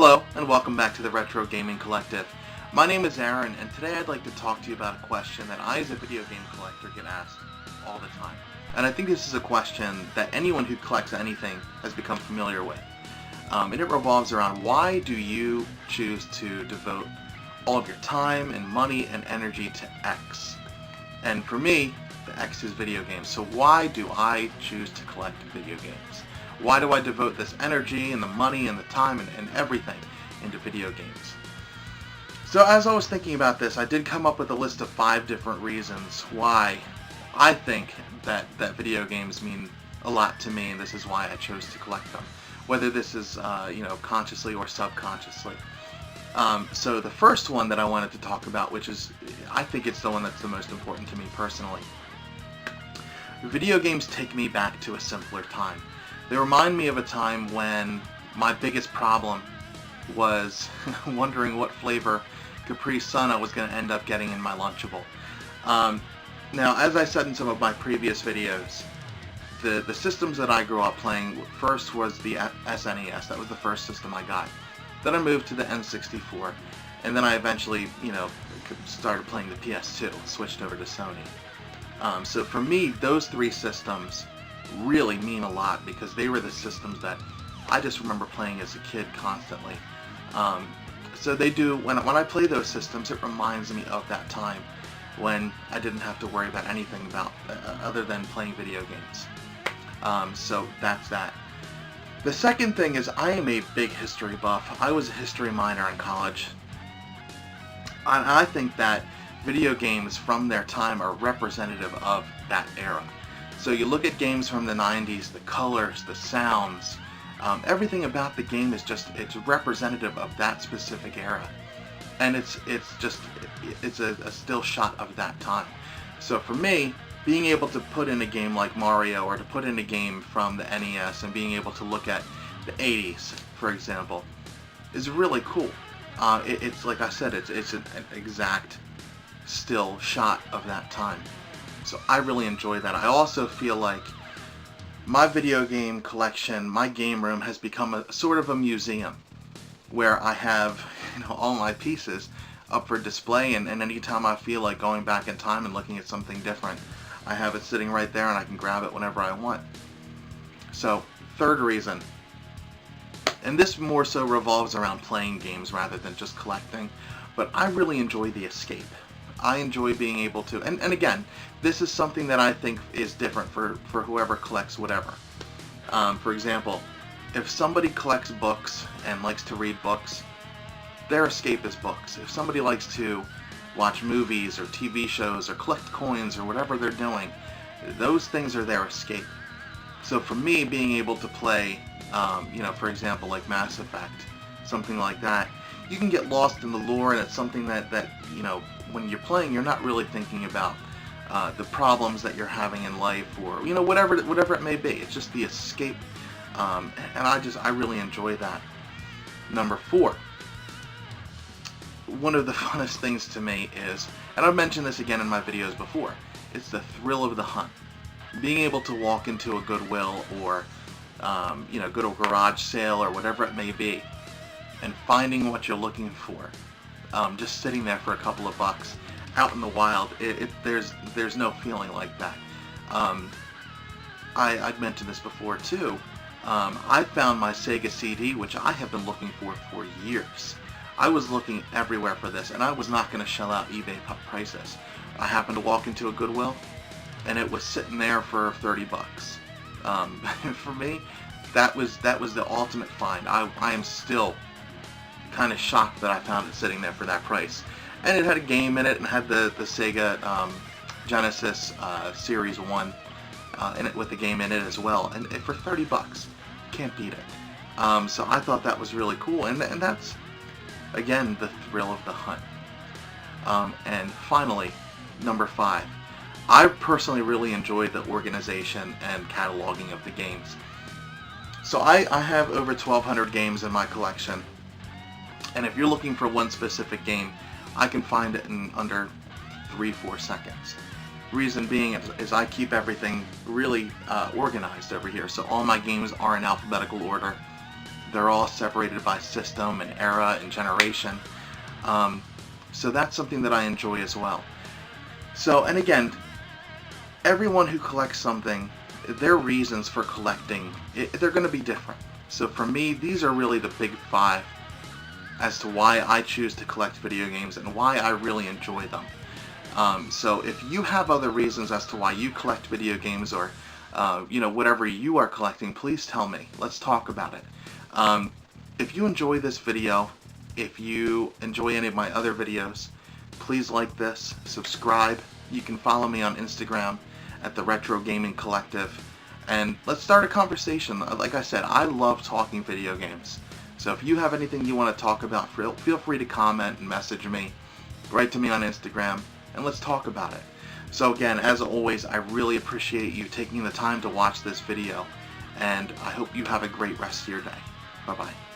Hello, and welcome back to the Retro Gaming Collective. My name is Aaron, and today I'd like to talk to you about a question that I, as a video game collector, get asked all the time. And I think this is a question that anyone who collects anything has become familiar with. And it revolves around, why do you choose to devote all of your time and money and energy to X? And for me, the X is video games. So why do I choose to collect video games? Why do I devote this energy and the money and the time and everything into video games? So as I was thinking about this, I did come up with a list of 5 different reasons why I think that video games mean a lot to me, and this is why I chose to collect them. Whether this is consciously or subconsciously. So the first one that I wanted to talk about, which is, I think it's the one that's the most important to me personally. Video games take me back to a simpler time. They remind me of a time when my biggest problem was wondering what flavor Capri Sun I was going to end up getting in my Lunchable. Now, as I said in some of my previous videos, the systems that I grew up playing first was the SNES. That was the first system I got. Then I moved to the N64, and then I eventually, started playing the PS2, switched over to Sony. So for me, those 3 systems really mean a lot because they were the systems that I just remember playing as a kid constantly. So they do, when I play those systems, it reminds me of that time when I didn't have to worry about anything other than playing video games. So that's that. The second thing is, I am a big history buff. I was a history minor in college. And I think that video games from their time are representative of that era. So you look at games from the 90s, the colors, the sounds, everything about the game is it's representative of that specific era. And it's a still shot of that time. So for me, being able to put in a game like Mario, or to put in a game from the NES, and being able to look at the 80s, for example, is really cool. It's like I said, it's an exact still shot of that time. So I really enjoy that. I also feel like my video game collection, my game room, has become a sort of a museum where I have all my pieces up for display, and anytime I feel like going back in time and looking at something different, I have it sitting right there and I can grab it whenever I want. So, third reason, and this more so revolves around playing games rather than just collecting, but I really enjoy the escape. I enjoy being able to, and again, this is something that I think is different for whoever collects whatever. For example, if somebody collects books and likes to read books, their escape is books. If somebody likes to watch movies or TV shows or collect coins or whatever they're doing, those things are their escape. So for me, being able to play, for example, like Mass Effect, something like that, you can get lost in the lore, and it's something that when you're playing, you're not really thinking about the problems that you're having in life, or whatever it may be. It's just the escape, and I really enjoy that. Number 4, one of the funnest things to me is, and I've mentioned this again in my videos before, it's the thrill of the hunt. Being able to walk into a Goodwill or go to a garage sale or whatever it may be, and finding what you're looking for, just sitting there for a couple of bucks out in the wild, there's no feeling like that. I'd mentioned this before too. I found my Sega CD, which I have been looking for years. I was looking everywhere for this, and I was not going to shell out eBay prices. I happened to walk into a Goodwill, and it was sitting there for 30 bucks. For me, that was the ultimate find. I am still kind of shocked that I found it sitting there for that price. And it had a game in it, and had the Sega Genesis Series 1 in it, with the game in it as well. And for 30 bucks, can't beat it. So I thought that was really cool, and that's, again, the thrill of the hunt. And finally, number 5. I personally really enjoyed the organization and cataloging of the games. So I have over 1,200 games in my collection. And if you're looking for one specific game, I can find it in under 3-4 seconds. Reason being is I keep everything really organized over here. So all my games are in alphabetical order. They're all separated by system and era and generation. So that's something that I enjoy as well. So, and again, everyone who collects something, their reasons for collecting, they're going to be different. So for me, these are really the big 5 as to why I choose to collect video games and why I really enjoy them. So if you have other reasons as to why you collect video games, or whatever you are collecting, please tell me. Let's talk about it. If you enjoy this video, if you enjoy any of my other videos, please like this, subscribe. You can follow me on Instagram at the Retro Gaming Collective, and let's start a conversation. Like I said, I love talking video games. So if you have anything you want to talk about, feel free to comment and message me. Write to me on Instagram, and let's talk about it. So again, as always, I really appreciate you taking the time to watch this video, and I hope you have a great rest of your day. Bye-bye.